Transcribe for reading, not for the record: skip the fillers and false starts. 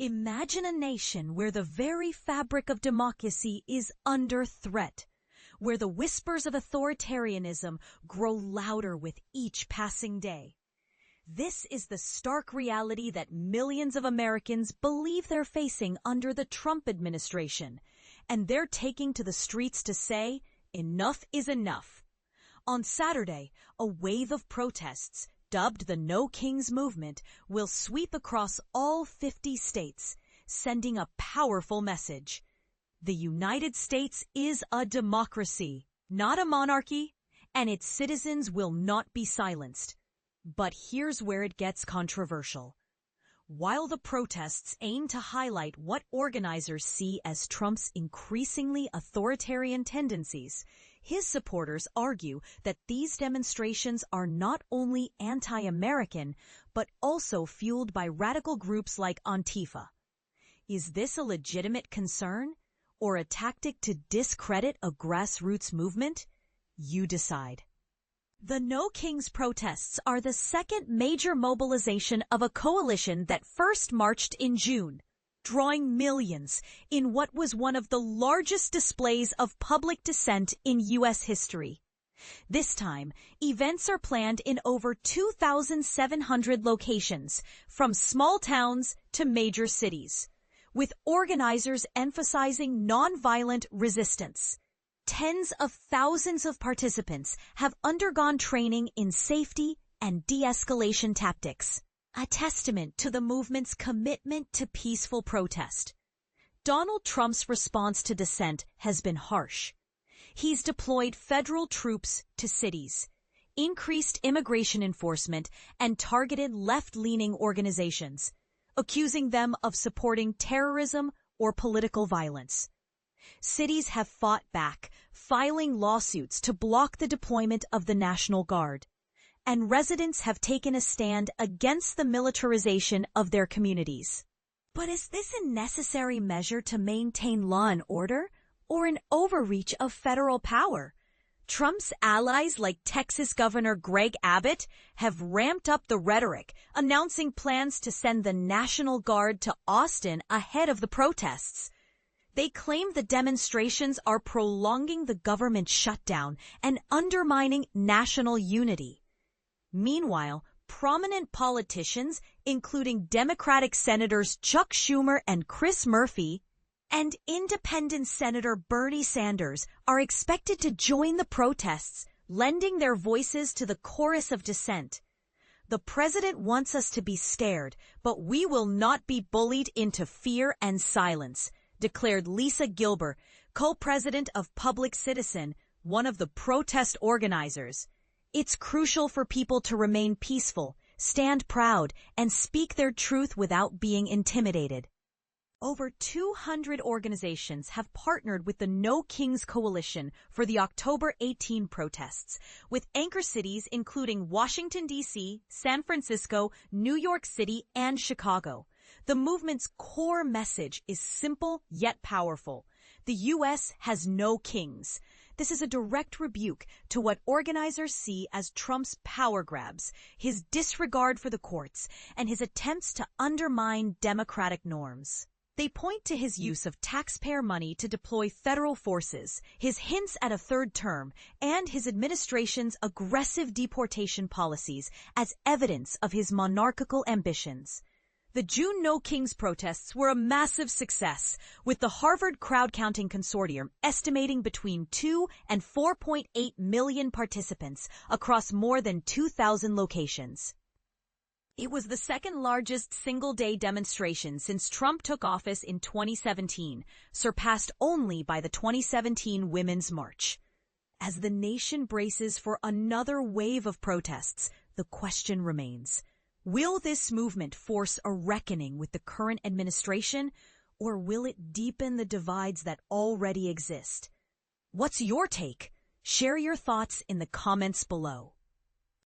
Imagine a nation where the very fabric of democracy is under threat, where the whispers of authoritarianism grow louder with each passing day. This is the stark reality that millions of Americans believe they're facing under the Trump administration, and they're taking to the streets to say, enough is enough. On Saturday, a wave of protests, dubbed the No Kings movement, will sweep across all 50 states, sending a powerful message. The United States is a democracy, not a monarchy, and its citizens will not be silenced. But here's where it gets controversial. While the protests aim to highlight what organizers see as Trump's increasingly authoritarian tendencies, his supporters argue that these demonstrations are not only anti-American, but also fueled by radical groups like Antifa. Is this a legitimate concern, or a tactic to discredit a grassroots movement? You decide. The No Kings protests are the second major mobilization of a coalition that first marched in June, drawing millions in what was one of the largest displays of public dissent in U.S. history. This time, events are planned in over 2,700 locations, from small towns to major cities, with organizers emphasizing nonviolent resistance. Tens of thousands of participants have undergone training in safety and de-escalation tactics, a testament to the movement's commitment to peaceful protest. Donald Trump's response to dissent has been harsh. He's deployed federal troops to cities, increased immigration enforcement, and targeted left-leaning organizations, accusing them of supporting terrorism or political violence. Cities have fought back, filing lawsuits to block the deployment of the National Guard, and residents have taken a stand against the militarization of their communities. But is this a necessary measure to maintain law and order, or an overreach of federal power? Trump's allies like Texas Governor Greg Abbott have ramped up the rhetoric, announcing plans to send the National Guard to Austin ahead of the protests. They claim the demonstrations are prolonging the government shutdown and undermining national unity. Meanwhile, prominent politicians, including Democratic Senators Chuck Schumer and Chris Murphy, and Independent Senator Bernie Sanders, are expected to join the protests, lending their voices to the chorus of dissent. The president wants us to be scared, but we will not be bullied into fear and silence, declared Lisa Gilbert, co-president of Public Citizen, one of the protest organizers. It's crucial for people to remain peaceful, stand proud, and speak their truth without being intimidated. Over 200 organizations have partnered with the No Kings Coalition for the October 18 protests, with anchor cities including Washington, D.C., San Francisco, New York City, and Chicago. The movement's core message is simple yet powerful. The U.S. has no kings. This is a direct rebuke to what organizers see as Trump's power grabs, his disregard for the courts, and his attempts to undermine democratic norms. They point to his use of taxpayer money to deploy federal forces, his hints at a third term, and his administration's aggressive deportation policies as evidence of his monarchical ambitions. The June No Kings protests were a massive success, with the Harvard Crowd Counting Consortium estimating between 2 and 4.8 million participants across more than 2,000 locations. It was the second largest single-day demonstration since Trump took office in 2017, surpassed only by the 2017 Women's March. As the nation braces for another wave of protests, the question remains: will this movement force a reckoning with the current administration, or will it deepen the divides that already exist? What's your take? Share your thoughts in the comments below.